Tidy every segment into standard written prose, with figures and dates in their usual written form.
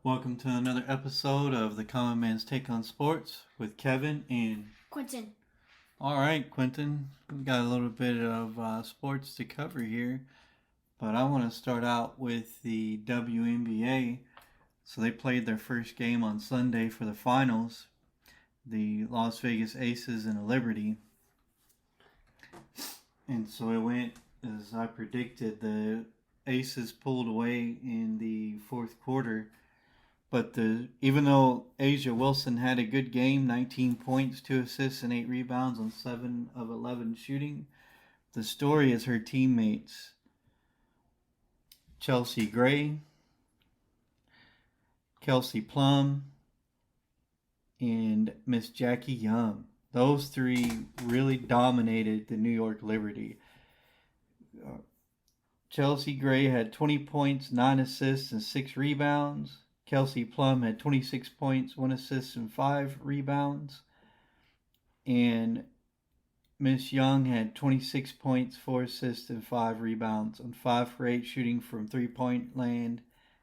Welcome to another episode of the Common Man's Take on Sports with Kevin and Quentin. All right, Quentin. We've got a little bit of sports to cover here, but I want to start out with the WNBA. So they played their first game on Sunday for the finals, the Las Vegas Aces and the Liberty. And so it went as I predicted. The Aces pulled away in the fourth quarter. But even though Asia Wilson had a good game, 19 points, 2 assists, and 8 rebounds on 7 of 11 shooting, the story is her teammates. Chelsea Gray, Kelsey Plum, and Miss Jackie Young. Those three really dominated the New York Liberty. Chelsea Gray had 20 points, 9 assists, and 6 rebounds. Kelsey Plum had 26 points, 1 assist, and 5 rebounds. And Miss Young had 26 points, 4 assists, and 5 rebounds on 5 for 8 shooting from 3-point land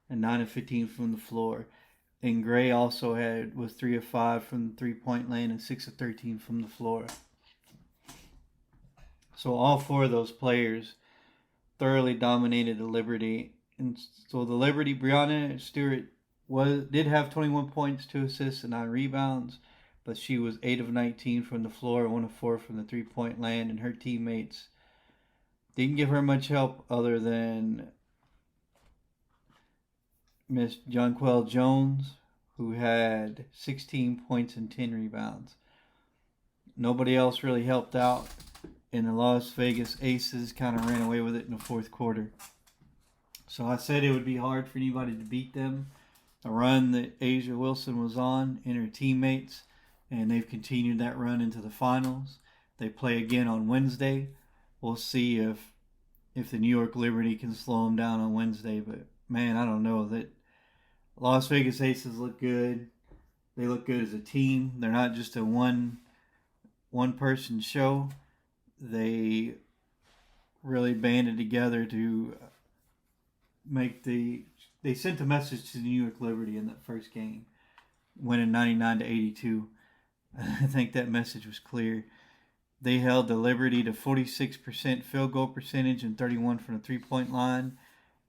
and 9 of 15 from the floor. And Gray also was 3 of 5 from the 3-point land and 6 of 13 from the floor. So all 4 of those players thoroughly dominated the Liberty. And so the Liberty, Breonna Stewart did have 21 points, 2 assists, and 9 rebounds, but she was 8 of 19 from the floor, 1 of 4 from the 3-point land, and her teammates didn't give her much help other than Miss Jonquel Jones, who had 16 points and 10 rebounds. Nobody else really helped out, and the Las Vegas Aces kind of ran away with it in the fourth quarter. So I said it would be hard for anybody to beat them. The run that Asia Wilson was on and her teammates, and they've continued that run into the finals. They play again on Wednesday. We'll see if the New York Liberty can slow them down on Wednesday. But man, I don't know. That Las Vegas Aces look good. They look good as a team. They're not just a one person show. They really banded together to they sent a message to the New York Liberty in that first game, winning 99-82. I think that message was clear. They held the Liberty to 46% field goal percentage and 31% from the 3-point line,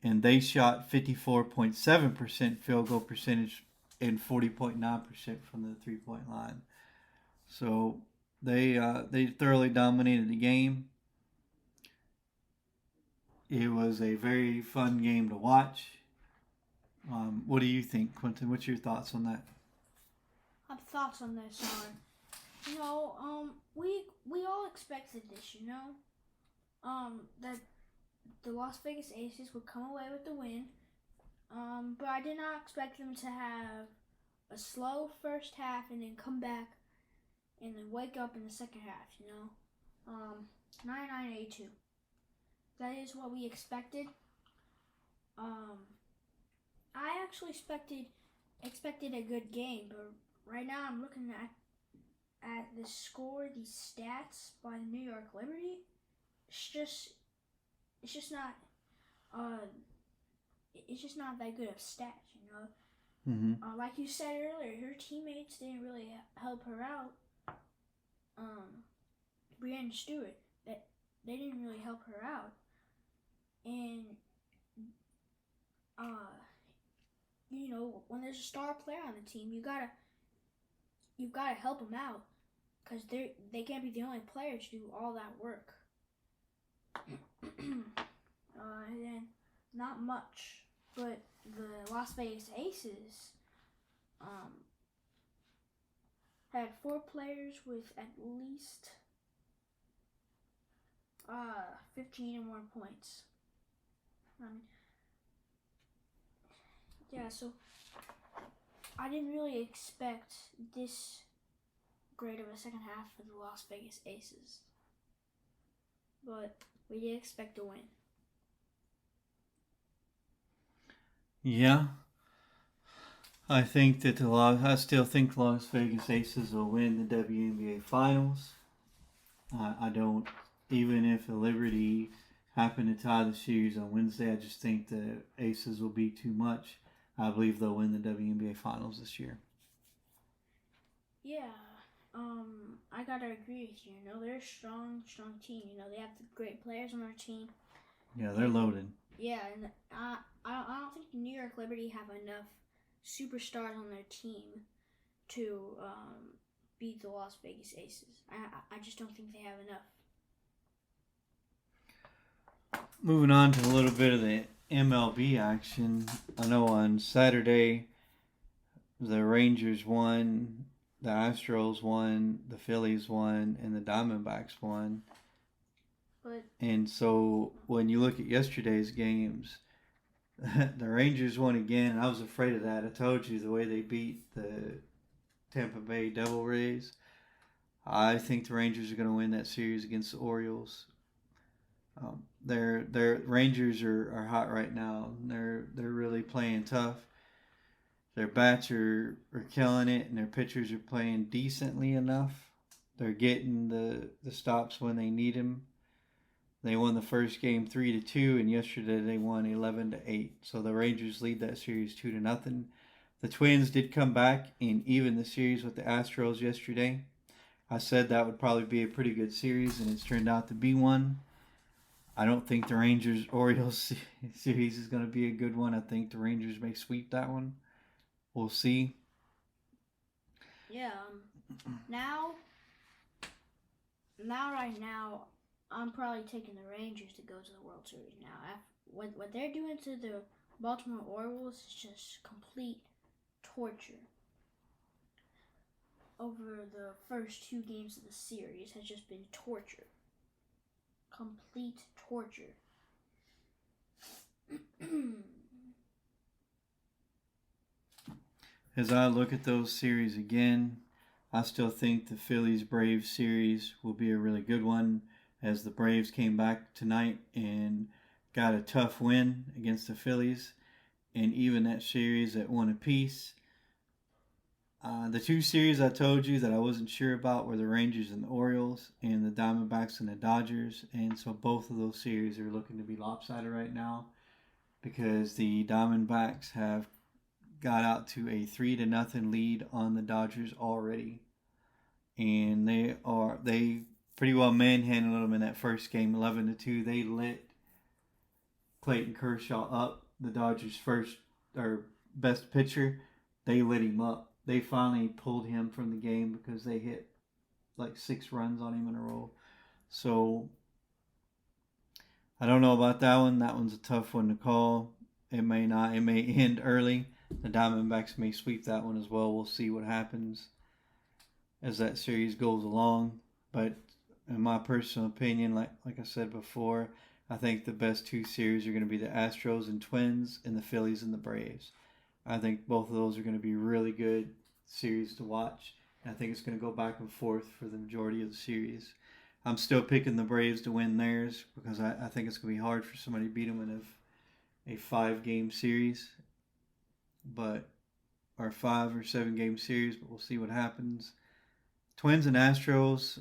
and they shot 54.7% field goal percentage and 40.9% from the 3-point line. So they thoroughly dominated the game. It was a very fun game to watch. What do you think, Quentin? What's your thoughts on that? My thoughts on this are, we all expected this, that the Las Vegas Aces would come away with the win. But I did not expect them to have a slow first half and then come back and then wake up in the second half, 99-82. That is what we expected. I actually expected a good game, but right now I'm looking at the score, these stats by the New York Liberty. It's just not that good of stats, Mm-hmm. Like you said earlier, her teammates didn't really help her out. Breonna Stewart, they didn't really help her out, and when there's a star player on the team, you've gotta help them out, because they can't be the only player to do all that work. And then not much, but the Las Vegas Aces had 4 players with at least 15 or more points. So I didn't really expect this great of a second half for the Las Vegas Aces, but we did expect a win. Yeah, I still think the Las Vegas Aces will win the WNBA Finals. I don't, even if the Liberty happen to tie the series on Wednesday, I just think the Aces will be too much. I believe they'll win the WNBA Finals this year. Yeah. I gotta agree with you. You know, they're a strong team. You know, they have the great players on their team. Yeah, they're loaded. Yeah, and I don't think the New York Liberty have enough superstars on their team to beat the Las Vegas Aces. I just don't think they have enough. Moving on to a little bit of the MLB action. I know on Saturday the Rangers won, the Astros won, the Phillies won, and the Diamondbacks won. And so when you look at yesterday's games, the Rangers won again. I was afraid of that. I told you the way they beat the Tampa Bay Devil Rays. I think the Rangers are going to win that series against the Orioles. Their Rangers are hot right now. They're really playing tough. Their bats are killing it, and their pitchers are playing decently enough. They're getting the stops when they need them. They won the first game 3-2, and yesterday they won 11-8. So the Rangers lead that series 2-0. The Twins did come back and even the series with the Astros yesterday. I said that would probably be a pretty good series, and it's turned out to be one. I don't think the Rangers-Orioles series is going to be a good one. I think the Rangers may sweep that one. We'll see. Yeah. Right now, I'm probably taking the Rangers to go to the World Series now. What they're doing to the Baltimore Orioles is just complete torture. Over the first 2 games of the series has just been torture. Complete torture. As I look at those series again, I still think the Phillies-Braves series will be a really good one, as the Braves came back tonight and got a tough win against the Phillies, and even that series at 1 apiece. The 2 series I told you that I wasn't sure about were the Rangers and the Orioles, and the Diamondbacks and the Dodgers, and so both of those series are looking to be lopsided right now, because the Diamondbacks have got out to a 3-0 lead on the Dodgers already, and they pretty well manhandled them in that first game, 11-2. They lit Clayton Kershaw up, the Dodgers' best pitcher. They lit him up. They finally pulled him from the game because they hit like 6 runs on him in a row. So I don't know about that one. That one's a tough one to call. It may not. It may end early. The Diamondbacks may sweep that one as well. We'll see what happens as that series goes along. But in my personal opinion, like I said before, I think the best 2 series are going to be the Astros and Twins and the Phillies and the Braves. I think both of those are going to be really good series to watch. And I think it's going to go back and forth for the majority of the series. I'm still picking the Braves to win theirs because I think it's going to be hard for somebody to beat them in a 5-game series. Or 5 or 7 game series, but we'll see what happens. Twins and Astros,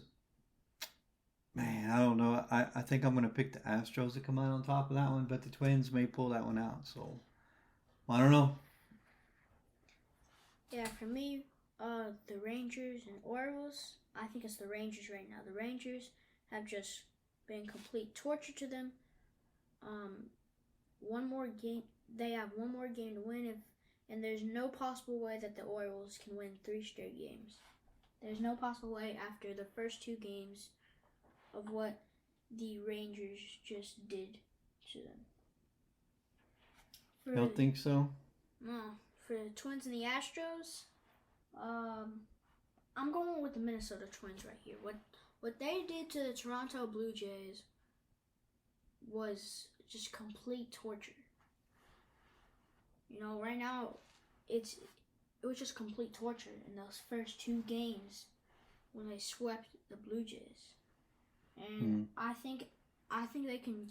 man, I don't know. I think I'm going to pick the Astros to come out on top of that one, but the Twins may pull that one out. So, I don't know. Yeah, for me, the Rangers and Orioles, I think it's the Rangers right now. The Rangers have just been complete torture to them. One more game, they have one more game to win, and there's no possible way that the Orioles can win 3 straight games. There's no possible way after the first 2 games of what the Rangers just did to them. You don't think so? No. For the Twins and the Astros, I'm going with the Minnesota Twins right here. What they did to the Toronto Blue Jays was just complete torture. You know, right now, it was just complete torture in those first 2 games when they swept the Blue Jays. And I think they can,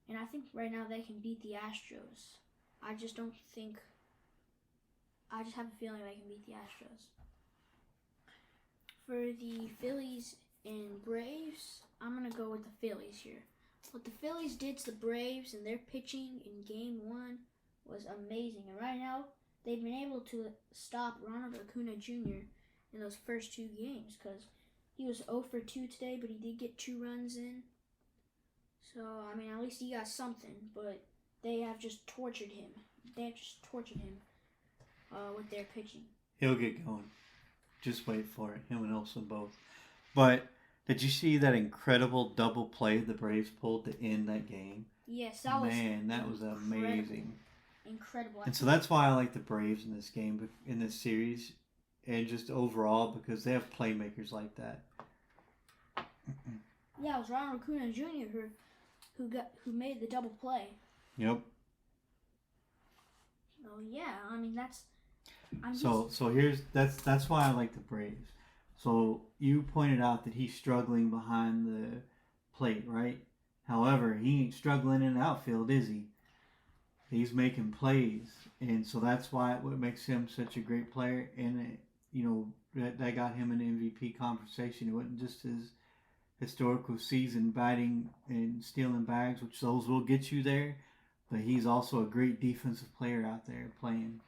and I think right now they can beat the Astros. I just have a feeling they can beat the Astros. For the Phillies and Braves, I'm going to go with the Phillies here. What the Phillies did to the Braves and their pitching in Game 1 was amazing. And right now, they've been able to stop Ronald Acuna Jr. in those first 2 games because he was 0 for 2 today, but he did get 2 runs in. So, I mean, at least he got something, but they have just tortured him. With their pitching. He'll get going. Just wait for it. Him and Olsen both. But did you see that incredible double play the Braves pulled to end that game? Yes, that was amazing. Incredible. And so that's why I like the Braves in this game, in this series, and just overall because they have playmakers like that. Yeah, it was Ronald Acuna Jr. who made the double play. Yep. Oh yeah, I mean that's. That's why I like the Braves. So you pointed out that he's struggling behind the plate, right? However, he ain't struggling in the outfield, is he? He's making plays, and so that's what makes him such a great player. And that got him an MVP conversation. It wasn't just his historical season batting and stealing bags, which those will get you there, but he's also a great defensive player out there playing.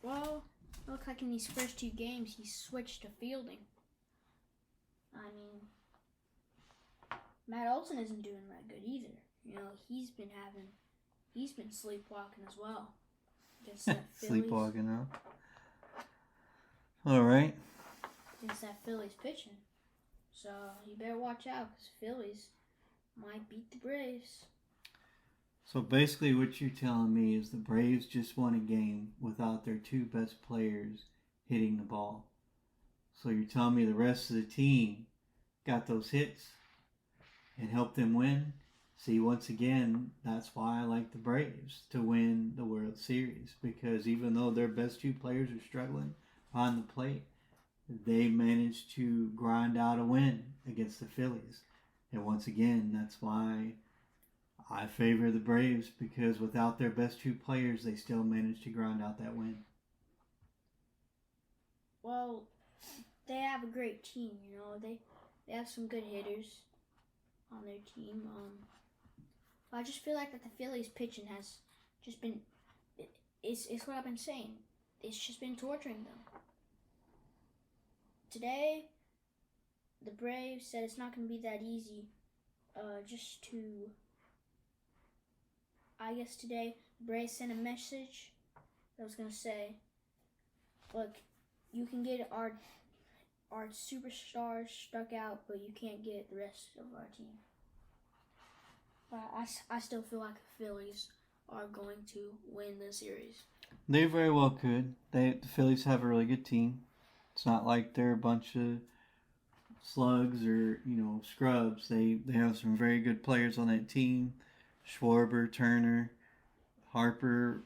Well, it looks like in these first 2 games he switched to fielding. I mean, Matt Olson isn't doing that good either. He's been sleepwalking as well. Against that Sleepwalking, huh? All right. Against that Phillies pitching. So you better watch out because Phillies might beat the Braves. So basically what you're telling me is the Braves just won a game without their 2 best players hitting the ball. So you're telling me the rest of the team got those hits and helped them win? See, once again, that's why I like the Braves to win the World Series. Because even though their best 2 players are struggling behind the plate, they managed to grind out a win against the Phillies. And once again, that's why I favor the Braves, because without their best 2 players, they still managed to grind out that win. Well, they have a great team, They have some good hitters on their team. I just feel like that the Phillies pitching has just been, it's what I've been saying. It's just been torturing them. Today, the Braves said it's not going to be that easy I guess today, the Braves sent a message that was going to say, look, you can get our superstars struck out, but you can't get the rest of our team. But I still feel like the Phillies are going to win the series. They very well could. The Phillies have a really good team. It's not like they're a bunch of slugs or scrubs. They have some very good players on that team. Schwarber, Turner, Harper,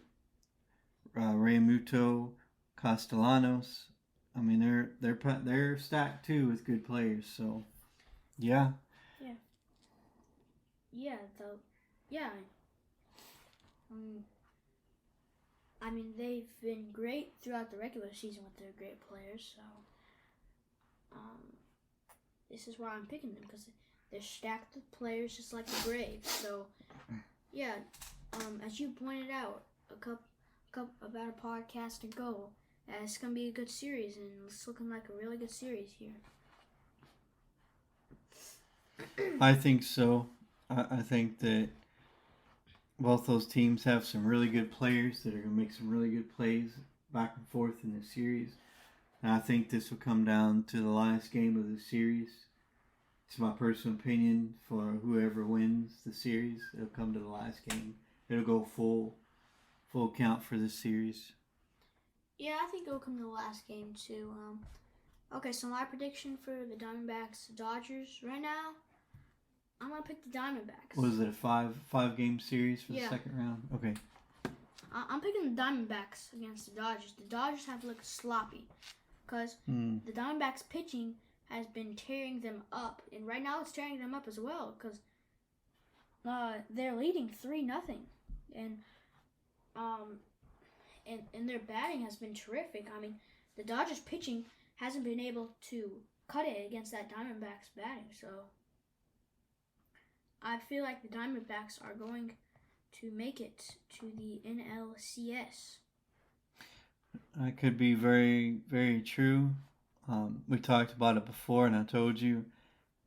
Realmuto, Castellanos. I mean, they're stacked too with good players. So, yeah. I mean, they've been great throughout the regular season with their great players. So, this is why I'm picking them, because they're stacked with players just like the Braves. So, yeah, as you pointed out about a podcast ago, it's going to be a good series, and it's looking like a really good series here. I think so. I think that both those teams have some really good players that are going to make some really good plays back and forth in the series. And I think this will come down to the last game of the series. It's my personal opinion. For whoever wins the series, it'll come to the last game. It'll go full count for this series. Yeah, I think it'll come to the last game too. Okay, so my prediction for the Diamondbacks Dodgers right now, I'm gonna pick the Diamondbacks. Was it a five game series for the second round? Okay. I'm picking the Diamondbacks against the Dodgers. The Dodgers have looked sloppy because the Diamondbacks pitching has been tearing them up, and right now it's tearing them up as well because they're leading 3-0, and their batting has been terrific. I mean, the Dodgers pitching hasn't been able to cut it against that Diamondbacks batting, so I feel like the Diamondbacks are going to make it to the NLCS. That could be very, very true. We talked about it before, and I told you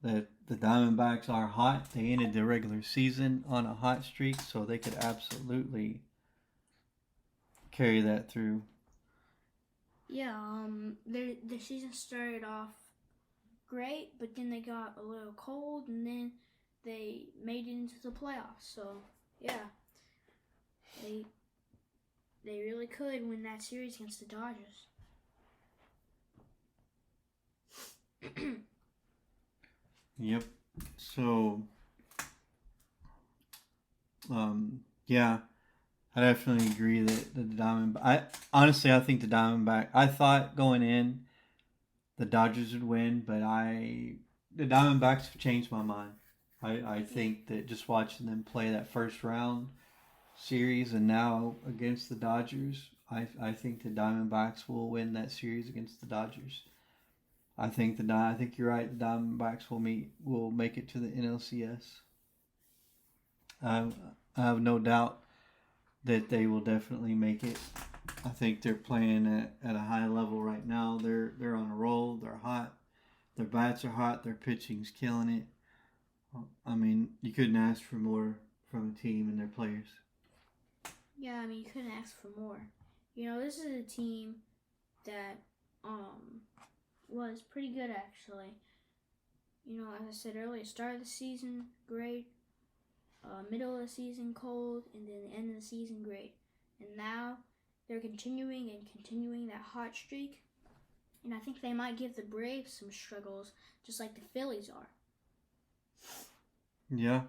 that the Diamondbacks are hot. They ended the regular season on a hot streak, so they could absolutely carry that through. Yeah, their season started off great, but then they got a little cold, and then they made it into the playoffs. So yeah, they really could win that series against the Dodgers. Yep. So, yeah, I definitely agree that the Diamondback. I think the Diamondback. I thought going in the Dodgers would win, but the Diamondbacks have changed my mind. I think that just watching them play that first round series and now against the Dodgers, I think the Diamondbacks will win that series against the Dodgers. I think you're right. The Diamondbacks will make it to the NLCS. I have no doubt that they will definitely make it. I think they're playing at a high level right now. They're on a roll. They're hot. Their bats are hot. Their pitching's killing it. I mean, you couldn't ask for more from a team and their players. Yeah, I mean, you couldn't ask for more. You know, this is a team that was pretty good actually. You know, as I said earlier, start of the season great, middle of the season cold, and then the end of the season great. And now they're continuing that hot streak. And I think they might give the Braves some struggles, just like the Phillies are. Yeah.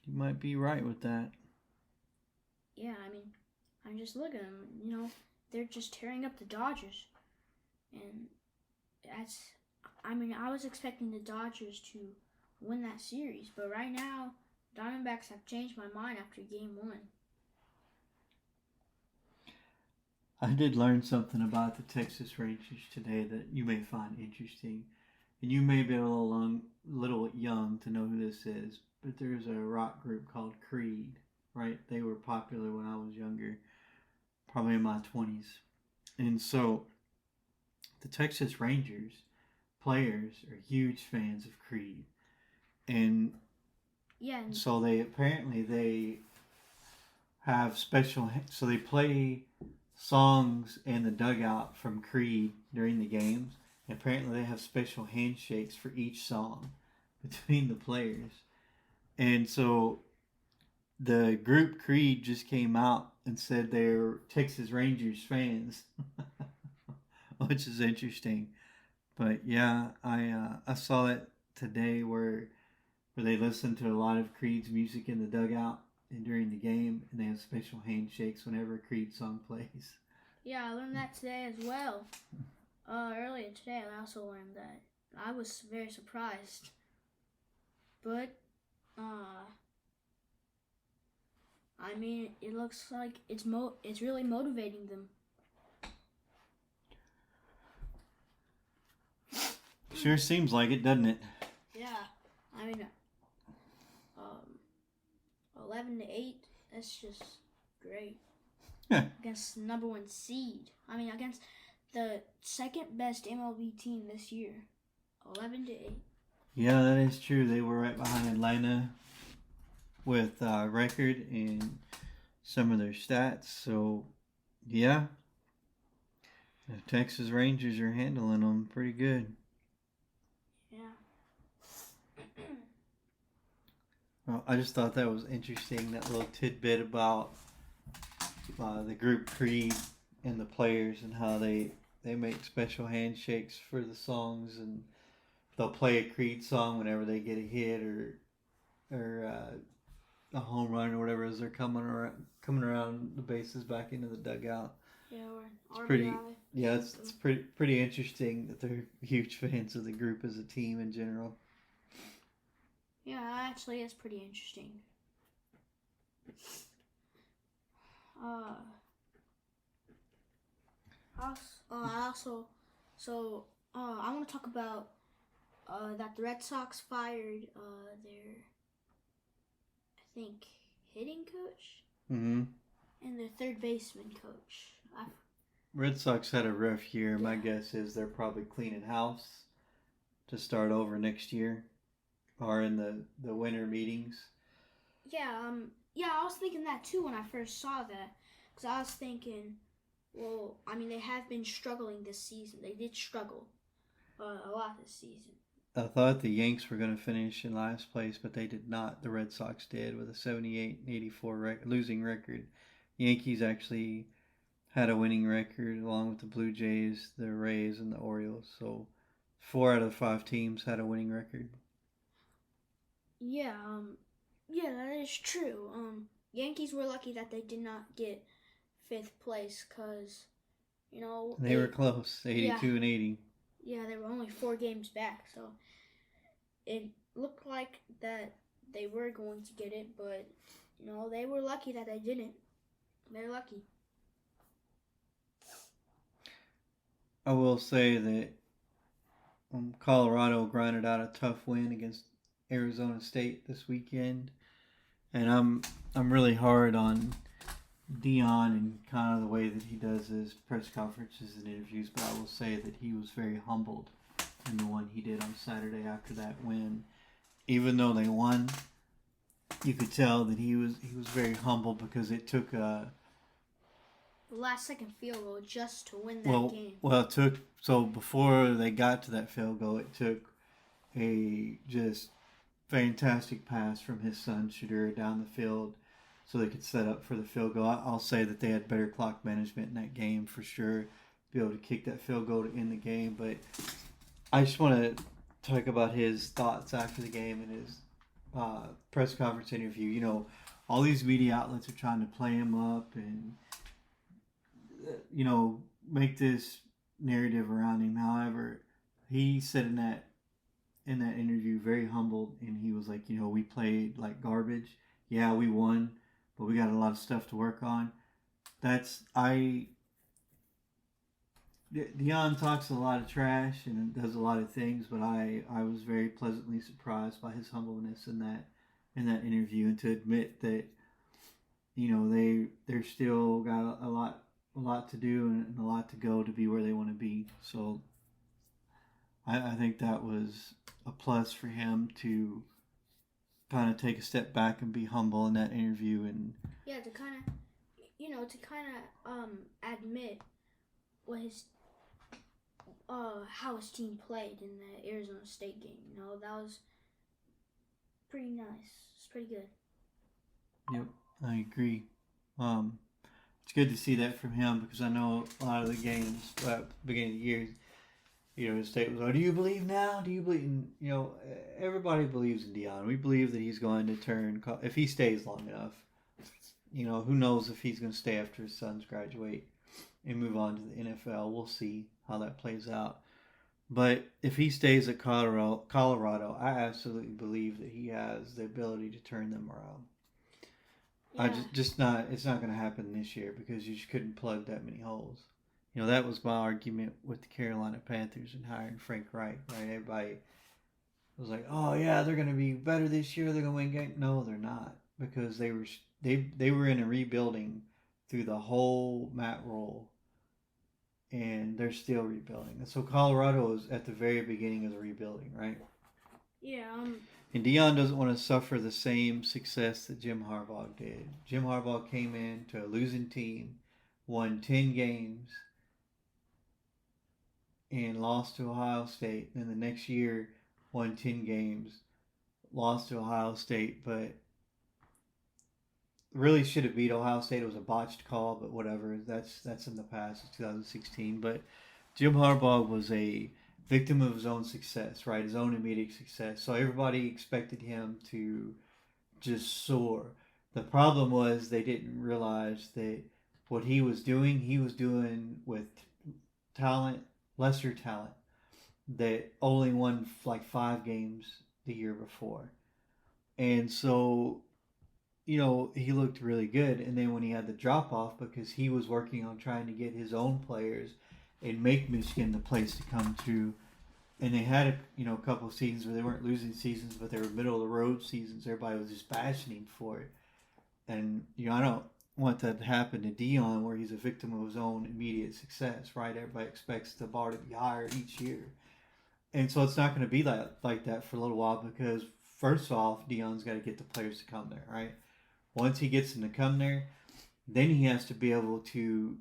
You might be right with that. Yeah, I mean, I'm just looking at them. You know, they're just tearing up the Dodgers. And I was expecting the Dodgers to win that series. But right now, Diamondbacks have changed my mind after game 1. I did learn something about the Texas Rangers today that you may find interesting. And you may be a little young to know who this is, but there's a rock group called Creed, right? They were popular when I was younger, probably in my 20s. And so the Texas Rangers players are huge fans of Creed. And Yeah, so they have so they play songs in the dugout from Creed during the games. And apparently they have special handshakes for each song between the players. And so the group Creed just came out and said they're Texas Rangers fans, which is interesting. But yeah, I saw it today where they listen to a lot of Creed's music in the dugout and during the game, and they have special handshakes whenever a Creed song plays. Yeah, I learned that today as well. Earlier today, I also learned that. I was very surprised. But, I mean, it looks like it's really motivating them. Sure seems like it, doesn't it? Yeah, I mean, 11-8. That's just great. Against the number 1 seed. I mean, against the second best MLB team this year. 11-8. Yeah, that is true. They were right behind Atlanta with record and some of their stats. So, yeah, the Texas Rangers are handling them pretty good. Yeah. Well, I just thought that was interesting, that little tidbit about the group Creed and the players and how they make special handshakes for the songs, and they'll play a Creed song whenever they get a hit or a home run or whatever as they're coming around the bases back into the dugout. Yeah, it's pretty. Yeah, it's pretty interesting that they're huge fans of the group as a team in general. Yeah, actually, it's pretty interesting. I want to talk about that the Red Sox fired their, I think, hitting coach Mm-hmm. and their third baseman coach. Red Sox had a rough year. My Yeah. guess is they're probably cleaning house to start over next year, or in the winter meetings. Yeah, I was thinking that too when I first saw that. Because I was thinking, well, I mean, they have been struggling this season. They did struggle a lot this season. I thought the Yanks were going to finish in last place, but they did not. The Red Sox did with a 78-84 losing record. Yankees actually had a winning record along with the Blue Jays, the Rays, and the Orioles. So 4 out of 5 teams had a winning record. Yeah, that is true. Yankees were lucky that they did not get fifth place because, They were close, 82 and 80. Yeah, they were only 4 games back, so it looked like that they were going to get it, but they were lucky that they didn't. They're lucky. I will say that Colorado grinded out a tough win against Arizona State this weekend, and I'm really hard on Dion and kind of the way that he does his press conferences and interviews, but I will say that he was very humbled in the one he did on Saturday after that win. Even though they won, you could tell that he was very humble because it took the last second field goal just to win that game. Well, before they got to that field goal, it took a just fantastic pass from his son Shadur down the field so they could set up for the field goal. I'll say that they had better clock management in that game for sure, be able to kick that field goal to end the game. But I just want to talk about his thoughts after the game and his press conference interview. All these media outlets are trying to play him up and make this narrative around him. However, he said in that interview very humbled, and he was like, we played like garbage. Yeah, we won, but we got a lot of stuff to work on. Dion talks a lot of trash and does a lot of things, but I was very pleasantly surprised by his humbleness in that interview, and to admit that they're still got a lot to do and a lot to go to be where they want to be. So I think that was a plus for him to kind of take a step back and be humble in that interview, and to kind of admit what his how his team played in the Arizona State game. That was pretty nice. It's pretty good. Yep, I agree. It's good to see that from him because I know a lot of the games at the beginning of the year, the state was, do you believe now? Do you believe in, everybody believes in Dion. We believe that he's going to turn, if he stays long enough, who knows if he's going to stay after his sons graduate and move on to the NFL. We'll see how that plays out. But if he stays at Colorado, I absolutely believe that he has the ability to turn them around. Yeah. It's not going to happen this year because you just couldn't plug that many holes. That was my argument with the Carolina Panthers and hiring Frank Reich, right? Everybody was like, oh yeah, they're going to be better this year. They're going to win games. No, they're not, because they were in a rebuilding through the whole Matt Rule, and they're still rebuilding. And so Colorado is at the very beginning of the rebuilding, right? Yeah. And Dion doesn't want to suffer the same success that Jim Harbaugh did. Jim Harbaugh came in to a losing team, won 10 games, and lost to Ohio State. Then the next year, won 10 games, lost to Ohio State, but really should have beat Ohio State. It was a botched call, but whatever. That's in the past. It's 2016. But Jim Harbaugh was a victim of his own success, right? His own immediate success. So everybody expected him to just soar. The problem was they didn't realize that what he was doing with talent, lesser talent, that only won like 5 games the year before. And so, he looked really good. And then when he had the drop off, because he was working on trying to get his own players and make Michigan the place to come to, and they had a couple of seasons where they weren't losing seasons, but they were middle of the road seasons. Everybody was just bashing him for it, and I don't want that to happen to Dion, where he's a victim of his own immediate success. Right? Everybody expects the bar to be higher each year, and so it's not going to be like that for a little while because first off, Dion's got to get the players to come there. Right? Once he gets them to come there, then he has to be able to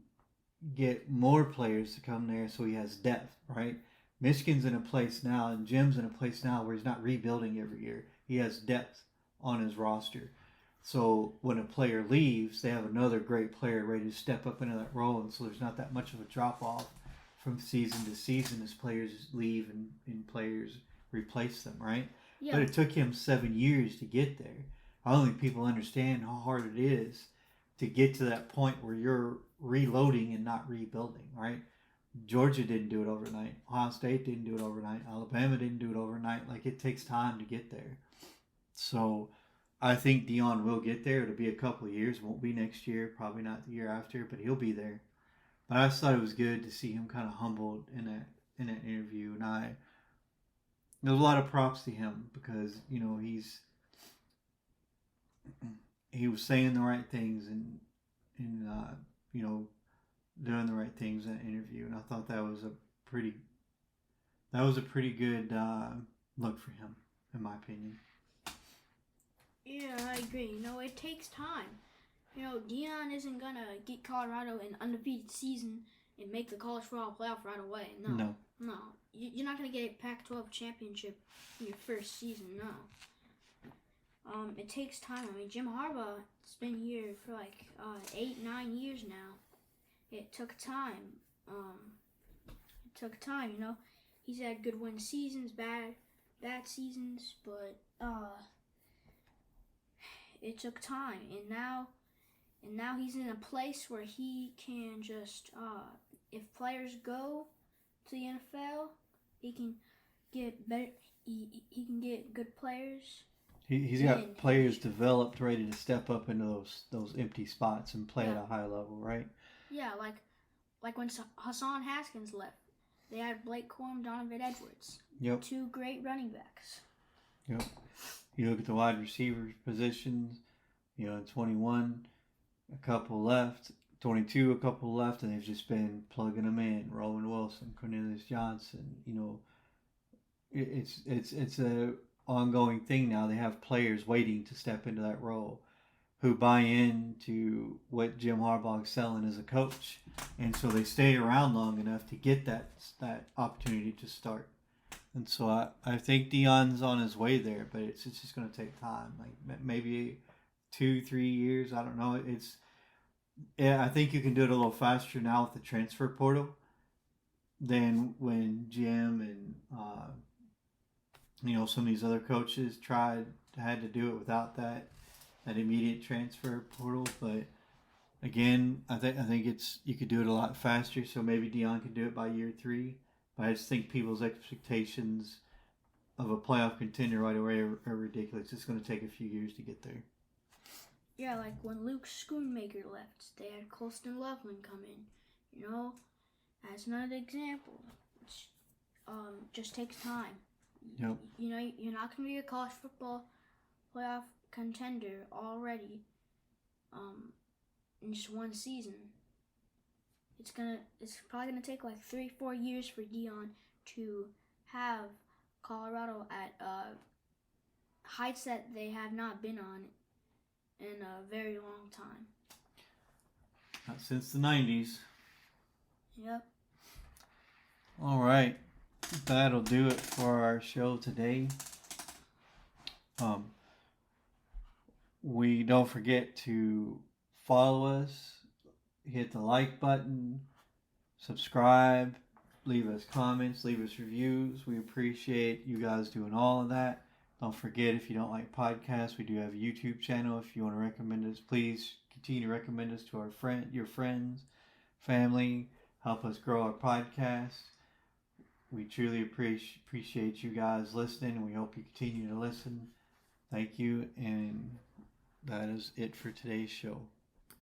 get more players to come there so he has depth, right? Michigan's in a place now and Jim's in a place now where he's not rebuilding every year. He has depth on his roster. So when a player leaves, they have another great player ready to step up into that role, and so there's not that much of a drop off from season to season as players leave and players replace them, right? Yeah. But it took him 7 years to get there. I don't think people understand how hard it is to get to that point where you're reloading and not rebuilding, right? Georgia didn't do it overnight. Ohio State didn't do it overnight. Alabama didn't do it overnight. Like, it takes time to get there. So I think Dion will get there. It'll be a couple of years. It won't be next year. Probably not the year after, but he'll be there. But I just thought it was good to see him kind of humbled in that interview, and there's a lot of props to him because he was saying the right things and doing the right things in that interview, and I thought that was a pretty good look for him, in my opinion. Yeah, I agree. It takes time. Dion isn't gonna get Colorado an undefeated season and make the college football playoff right away. No. You're not gonna get a Pac-12 championship in your first season. No. It takes time. I mean, Jim Harbaugh's been here for like 8-9 years now. It took time. He's had good win seasons, bad seasons, but it took time, and now he's in a place where he can just if players go to the NFL, he can get better. He can get good players. He's got players developed ready to step up into those empty spots and play at a high level, right? Yeah, like when Hassan Haskins left, they had Blake Corum, Donovan Edwards. Yep. 2 great running backs. Yep. You look at the wide receiver positions, in 21, a couple left, 22, a couple left, and they've just been plugging them in. Roman Wilson, Cornelius Johnson, it's a ongoing thing now. They have players waiting to step into that role who buy into what Jim Harbaugh's selling as a coach, and so they stay around long enough to get that opportunity to start. And so I think Dion's on his way there, but it's just going to take time, like maybe 2-3 years. I don't know. I think you can do it a little faster now with the transfer portal than when Jim and some of these other coaches had to do it without that immediate transfer portal. But again, I think you could do it a lot faster. So maybe Dion could do it by year 3. But I just think people's expectations of a playoff contender right away are ridiculous. It's going to take a few years to get there. Yeah, like when Luke Schoonmaker left, they had Colston Loveland come in. As another example. Which just takes time. Yep. You're not going to be a college football playoff contender already in just one season. It's probably gonna take like 3-4 years for Dion to have Colorado at heights that they have not been on in a very long time. Not since the 90s. Yep. All right, that'll do it for our show today. We don't forget to follow us, hit the like button, subscribe, leave us comments, leave us reviews. We appreciate you guys doing all of that. Don't forget, if you don't like podcasts, we do have a YouTube channel. If you want to recommend us, please continue to recommend us to your friends, family. Help us grow our podcast. We truly appreciate you guys listening, and we hope you continue to listen. Thank you, and that is it for today's show.